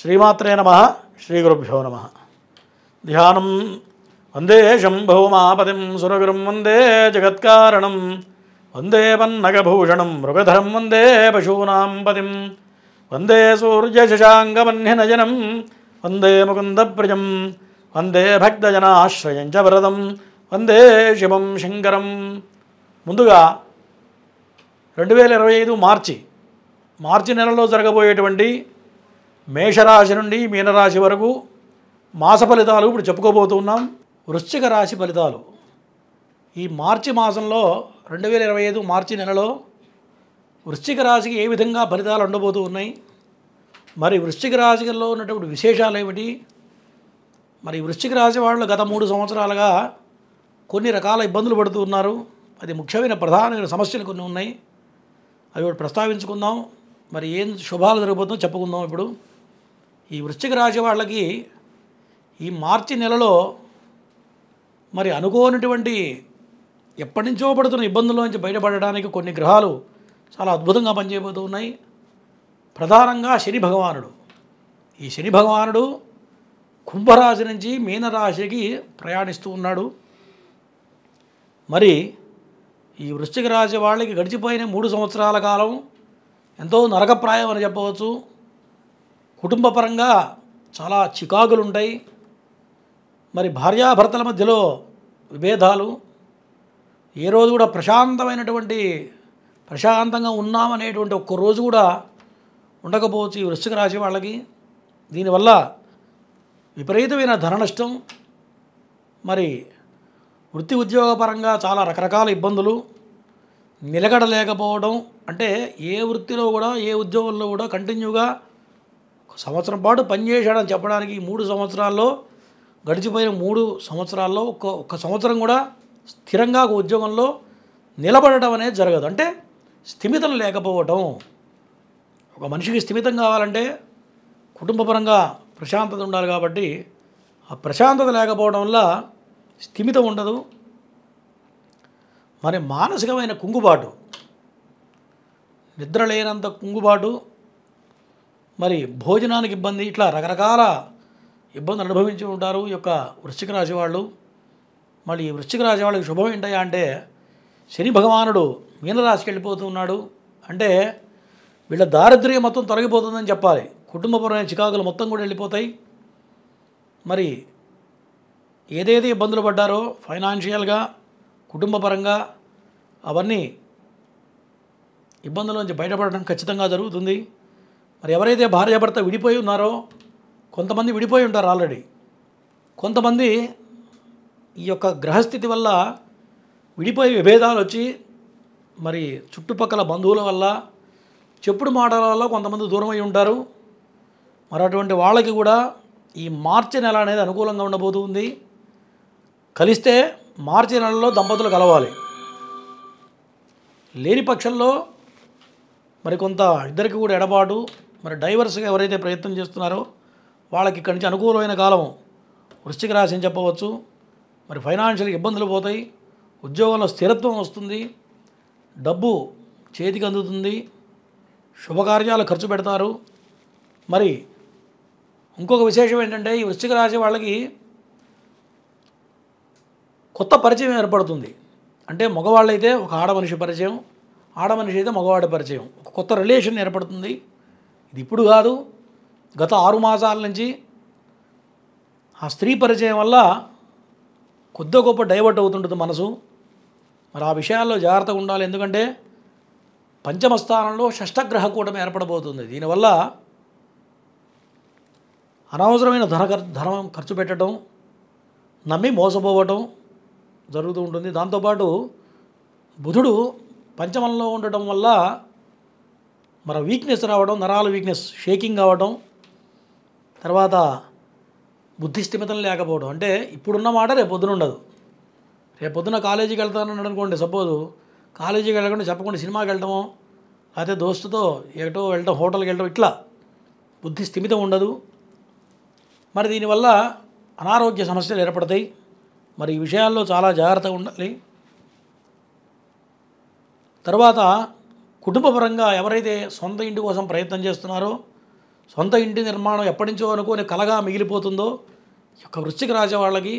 శ్రీమాత్రే నమః. శ్రీగురుభ్యో నమః. ధ్యానం వందే శంభోమాపతిం సురగురుం వందే జగత్కారణం వందే పన్నగభూషణం మృగధరం వందే పశూనాం పతిం వందే సూర్యశశాంకమన్యనయనం వందే ముకుందప్రియం వందే భక్తజనాశ్రయం చ వరదం వందే శివం శంకరం. ముందుగా 2025 మార్చి నెలలో జరగబోయేటువంటి మేషరాశి నుండి మీనరాశి వరకు మాస ఫలితాలు ఇప్పుడు చెప్పుకోబోతున్నాం. వృశ్చిక రాశి ఫలితాలు ఈ మార్చి మాసంలో 2025 మార్చి నెలలో వృశ్చిక రాశికి ఏ విధంగా ఫలితాలు ఉండబోతూ ఉన్నాయి, మరి వృశ్చిక రాశిలో ఉన్నటువంటి విశేషాలు ఏమిటి, మరి వృశ్చిక రాశి వాళ్ళు గత 3 సంవత్సరాలుగా కొన్ని రకాల ఇబ్బందులు పడుతూ ఉన్నారు. అది ముఖ్యమైన ప్రధానమైన సమస్యలు కొన్ని ఉన్నాయి, అవి కూడా ప్రస్తావించుకుందాం. మరి ఏం శుభాలు జరగబోతుందో చెప్పుకుందాం. ఇప్పుడు ఈ వృశ్చిక రాశి వాళ్ళకి ఈ మార్చి నెలలో మరి అనుకోనటువంటి ఎప్పటి నుంచో పడుతున్న ఇబ్బందుల నుంచి బయటపడడానికి కొన్ని గ్రహాలు చాలా అద్భుతంగా పనిచేయబోతూ ఉన్నాయి. ప్రధానంగా శని భగవానుడు, ఈ శని భగవానుడు కుంభరాశి నుంచి మీనరాశికి ప్రయాణిస్తూ ఉన్నాడు. మరి ఈ వృశ్చిక రాశి వాళ్ళకి గడిచిపోయిన 3 సంవత్సరాల కాలం ఎంతో నరకప్రాయం అని చెప్పవచ్చు. కుటుంబ పరంగా చాలా చికాకులు ఉంటాయి. మరి భార్యాభర్తల మధ్యలో విభేదాలు, ఏ రోజు కూడా ప్రశాంతంగా ఉన్నామనేటువంటి ఒక్క రోజు కూడా ఉండకపోవచ్చు ఈ వృశ్చిక రాశి వాళ్ళకి. దీనివల్ల విపరీతమైన ధన నష్టం, మరి వృత్తి ఉద్యోగపరంగా చాలా రకరకాల ఇబ్బందులు, నిలకడలేకపోవడం. అంటే ఏ వృత్తిలో కూడా ఏ ఉద్యోగంలో కూడా కంటిన్యూగా 1 సంవత్సరం పాటు పనిచేశాడని చెప్పడానికి ఈ 3 సంవత్సరాల్లో గడిచిపోయిన 3 సంవత్సరాల్లో ఒక్క సంవత్సరం కూడా స్థిరంగా ఒక ఉద్యోగంలో నిలబడటం అనేది జరగదు. అంటే స్థిమితం లేకపోవటం. ఒక మనిషికి స్థిమితం కావాలంటే కుటుంబపరంగా ప్రశాంతత ఉండాలి. కాబట్టి ఆ ప్రశాంతత లేకపోవడం వల్ల స్థిమితం ఉండదు. మరి మానసికమైన కుంగుబాటు, నిద్ర లేనంత కుంగుబాటు, మరి భోజనానికి ఇబ్బంది, ఇట్లా రకరకాల ఇబ్బందులు అనుభవించి ఉంటారు ఈ యొక్క వృశ్చిక రాశి వాళ్ళు. మళ్ళీ ఈ వృశ్చిక రాశి వాళ్ళకి శుభం ఏంటయ్యా అంటే శని భగవానుడు మీనరాశికి వెళ్ళిపోతూ ఉన్నాడు. అంటే వీళ్ళ దారిద్ర్యం మొత్తం తొలగిపోతుందని చెప్పాలి. కుటుంబపరమైన చికాకులు మొత్తం కూడా వెళ్ళిపోతాయి. మరి ఏదైతే ఇబ్బందులు పడ్డారో ఫైనాన్షియల్గా, కుటుంబపరంగా, అవన్నీ ఇబ్బందుల నుంచి బయటపడడం ఖచ్చితంగా జరుగుతుంది. మరి ఎవరైతే భార్యాభర్త విడిపోయి ఉన్నారో, కొంతమంది విడిపోయి ఉంటారు ఆల్రెడీ, కొంతమంది ఈ యొక్క గ్రహస్థితి వల్ల విడిపోయి విభేదాలు వచ్చి మరి చుట్టుపక్కల బంధువుల వల్ల, చెప్పుడు మాటల వల్ల కొంతమంది దూరం అయి ఉంటారు. మరి అటువంటి వాళ్ళకి కూడా ఈ మార్చి నెల అనేది అనుకూలంగా ఉండబోతుంది. కలిస్తే మార్చి నెలలో దంపతులు కలవాలి. లేని పక్షంలో మరి కొంత ఇద్దరికి కూడా ఎడబాటు, మరి డైవర్స్గా ఎవరైతే ప్రయత్నం చేస్తున్నారో వాళ్ళకి ఇక్కడి నుంచి అనుకూలమైన కాలం వృశ్చిక రాశి అని చెప్పవచ్చు. మరి ఫైనాన్షియల్ ఇబ్బందులు పోతాయి, ఉద్యోగంలో స్థిరత్వం వస్తుంది, డబ్బు చేతికి అందుతుంది, శుభకార్యాలు ఖర్చు పెడతారు. మరి ఇంకొక విశేషం ఏంటంటే ఈ వృశ్చిక రాశి వాళ్ళకి కొత్త పరిచయం ఏర్పడుతుంది. అంటే మగవాళ్ళైతే ఒక ఆడమనిషి పరిచయం, ఆడమనిషి అయితే మగవాడి పరిచయం, ఒక కొత్త రిలేషన్ ఏర్పడుతుంది. ఇది ఇప్పుడు కాదు, గత 6 మాసాల నుంచి ఆ స్త్రీ పరిచయం వల్ల కొద్ది గొప్ప డైవర్ట్ అవుతుంటుంది మనసు. మరి ఆ విషయాల్లో జాగ్రత్తగా ఉండాలి. ఎందుకంటే పంచమ స్థానంలో షష్టగ్రహ కూటమి ఏర్పడబోతుంది. దీనివల్ల అనవసరమైన ధనం ఖర్చు పెట్టడం, నమ్మి మోసపోవటం జరుగుతూ ఉంటుంది. దాంతోపాటు బుధుడు పంచమంలో ఉండటం వల్ల మన వీక్నెస్ రావడం, నరాల వీక్నెస్, షేకింగ్ అవ్వడం, తర్వాత బుద్ధి స్థిమితం లేకపోవడం. అంటే ఇప్పుడున్న మాట రేపు పొద్దున ఉండదు. రేపు పొద్దున కాలేజీకి వెళ్తానని అనుకోండి, సపోజు కాలేజీకి వెళ్ళకుండా చెప్పకుండా సినిమాకి వెళ్ళటమో, లేకపోతే దోస్తుతో ఎటో వెళ్ళటం, హోటల్కి వెళ్ళటం, ఇట్లా బుద్ధి స్థిమితం ఉండదు. మరి దీనివల్ల అనారోగ్య సమస్యలు ఏర్పడతాయి. మరి ఈ విషయాల్లో చాలా జాగ్రత్తగా ఉండాలి. తర్వాత కుటుంబపరంగా ఎవరైతే సొంత ఇంటి కోసం ప్రయత్నం చేస్తున్నారో సొంత ఇంటి నిర్మాణం ఎప్పటి నుంచో అనుకోని కలగా మిగిలిపోతుందో ఈ యొక్క వృశ్చిక రాశి వాళ్ళకి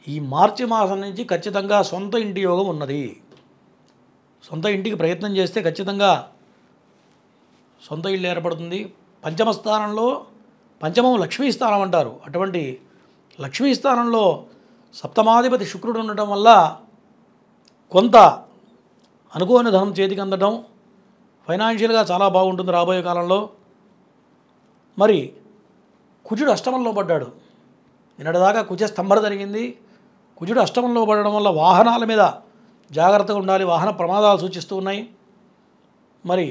ఈ మార్చి మాసం నుంచి ఖచ్చితంగా సొంత ఇంటి యోగం ఉన్నది. సొంత ఇంటికి ప్రయత్నం చేస్తే ఖచ్చితంగా సొంత ఇల్లు ఏర్పడుతుంది. పంచమ స్థానంలో, పంచమం లక్ష్మీ స్థానం అంటారు, అటువంటి లక్ష్మీ స్థానంలో సప్తమాధిపతి శుక్రుడు ఉండటం వల్ల కొంత అనుకోని ధనం చేతికి అందడం, ఫైనాన్షియల్గా చాలా బాగుంటుంది రాబోయే కాలంలో. మరి కుజుడు అష్టమంలో పడ్డాడు. నిన్నటిదాకా కుజ స్తంభన జరిగింది. కుజుడు అష్టమంలో పడడం వల్ల వాహనాల మీద జాగ్రత్తగా ఉండాలి, వాహన ప్రమాదాలు సూచిస్తూ ఉన్నాయి. మరి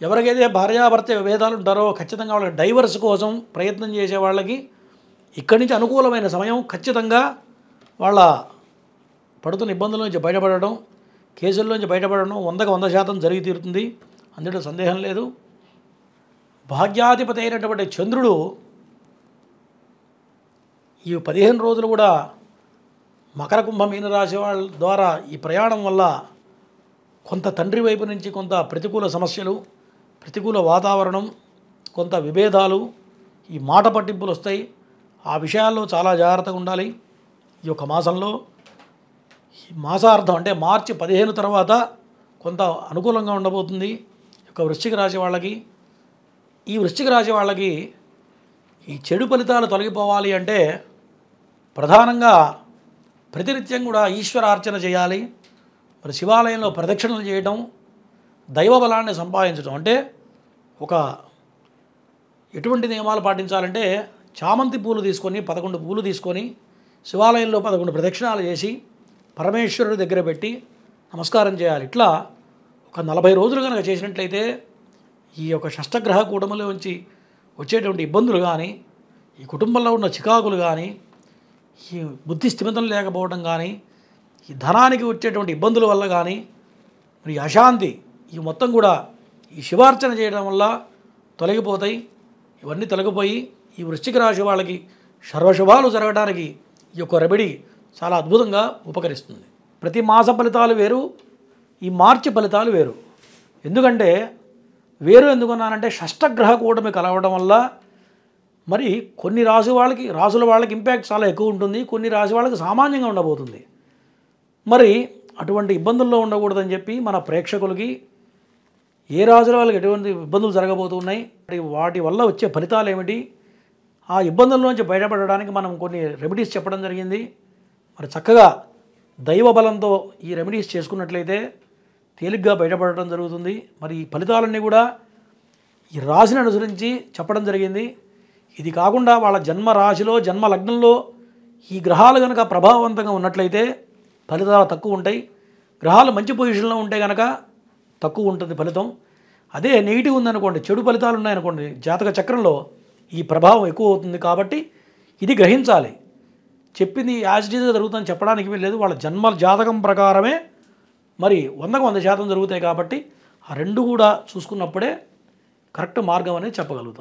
ఎవరికైతే భార్యాభర్త విభేదాలు ఉంటారో ఖచ్చితంగా వాళ్ళకి డైవర్స్ కోసం ప్రయత్నం చేసే వాళ్ళకి ఇక్కడి నుంచి అనుకూలమైన సమయం. ఖచ్చితంగా వాళ్ళ పడుతున్న ఇబ్బందుల నుంచి బయటపడడం, కేసుల నుంచి బయటపడడం 100కి 100% జరిగి తీరుతుంది, అందులో సందేహం లేదు. భాగ్యాధిపతి అయినటువంటి చంద్రుడు ఈ 15 రోజులు కూడా మకర కుంభ మీన రాశి వాళ్ళ ద్వారా ఈ ప్రయాణం వల్ల కొంత తండ్రి వైపు నుంచి కొంత ప్రతికూల సమస్యలు, ప్రతికూల వాతావరణం, కొంత విభేదాలు, ఈ మాట పట్టింపులు వస్తాయి. ఆ విషయాల్లో చాలా జాగ్రత్తగా ఉండాలి. ఈ యొక్క మాసంలో ఈ మాసార్థం అంటే మార్చి 15 తర్వాత కొంత అనుకూలంగా ఉండబోతుంది ఈ యొక్క వృశ్చిక రాశి వాళ్ళకి. ఈ వృశ్చిక రాశి వాళ్ళకి ఈ చెడు ఫలితాలు తొలగిపోవాలి అంటే ప్రధానంగా ప్రతినిత్యం కూడా ఈశ్వరార్చన చేయాలి. మరి శివాలయంలో ప్రదక్షిణలు చేయడం, దైవ బలాన్ని సంపాదించడం. అంటే ఒక ఎటువంటి నియమాలు పాటించాలంటే చామంతి పూలు తీసుకొని 11 పూలు తీసుకొని శివాలయంలో 11 ప్రదక్షిణాలు చేసి పరమేశ్వరుడి దగ్గర పెట్టి నమస్కారం చేయాలి. ఇట్లా ఒక 40 రోజులు కనుక చేసినట్లయితే ఈ యొక్క షష్టగ్రహ కూటమిలోంచి వచ్చేటువంటి ఇబ్బందులు కానీ, ఈ కుటుంబంలో ఉన్న చికాకులు కానీ, ఈ బుద్ధి స్థిమితం లేకపోవడం కానీ, ఈ ధనానికి వచ్చేటువంటి ఇబ్బందుల వల్ల కానీ, మరి అశాంతి, ఈ మొత్తం కూడా ఈ శివార్చన చేయడం వల్ల తొలగిపోతాయి. ఇవన్నీ తొలగిపోయి ఈ వృశ్చిక రాశి వాళ్ళకి సర్వశుభాలు జరగడానికి ఈ యొక్క రెమెడీ చాలా అద్భుతంగా ఉపకరిస్తుంది. ప్రతి మాస ఫలితాలు వేరు, ఈ మార్చి ఫలితాలు వేరు. ఎందుకంటే ఎందుకన్నానంటే షష్టగ్రహ కూటమి కలవడం వల్ల మరి కొన్ని రాసుల వాళ్ళకి ఇంపాక్ట్ చాలా ఎక్కువ ఉంటుంది, కొన్ని రాశి వాళ్ళకి సామాన్యంగా ఉండబోతుంది. మరి అటువంటి ఇబ్బందుల్లో ఉండకూడదని చెప్పి మన ప్రేక్షకులకి ఏ రాశుల వాళ్ళకి ఎటువంటి ఇబ్బందులు జరగబోతున్నాయి, వాటి వల్ల వచ్చే ఫలితాలు ఏమిటి, ఆ ఇబ్బందుల నుంచి బయటపడడానికి మనం కొన్ని రెమెడీస్ చెప్పడం జరిగింది. మరి చక్కగా దైవ బలంతో ఈ రెమెడీస్ చేసుకున్నట్లయితే తేలిగ్గా బయటపడటం జరుగుతుంది. మరి ఈ ఫలితాలన్నీ కూడా ఈ రాశిని అనుసరించి చెప్పడం జరిగింది. ఇది కాకుండా వాళ్ళ జన్మ రాశిలో, జన్మ లగ్నంలో ఈ గ్రహాలు కనుక ప్రభావవంతంగా ఉన్నట్లయితే ఫలితాలు తక్కువ ఉంటాయి. గ్రహాలు మంచి పొజిషన్లో ఉంటే కనుక తక్కువ ఉంటుంది ఫలితం. అదే నెగిటివ్ ఉందనుకోండి, చెడు ఫలితాలు ఉన్నాయనుకోండి, జాతక చక్రంలో ఈ ప్రభావం ఎక్కువ అవుతుంది. కాబట్టి ఇది గ్రహించాలి. చెప్పింది యాజ్ ఇట్ ఈజ్గా జరుగుతుందని చెప్పడానికి వీల్లేదు. వాళ్ళ జన్మ జాతకం ప్రకారమే మరి 100కి 100% జరుగుతాయి. కాబట్టి ఆ రెండు కూడా చూసుకున్నప్పుడే కరెక్ట్ మార్గం అనేది చెప్పగలుగుతాం.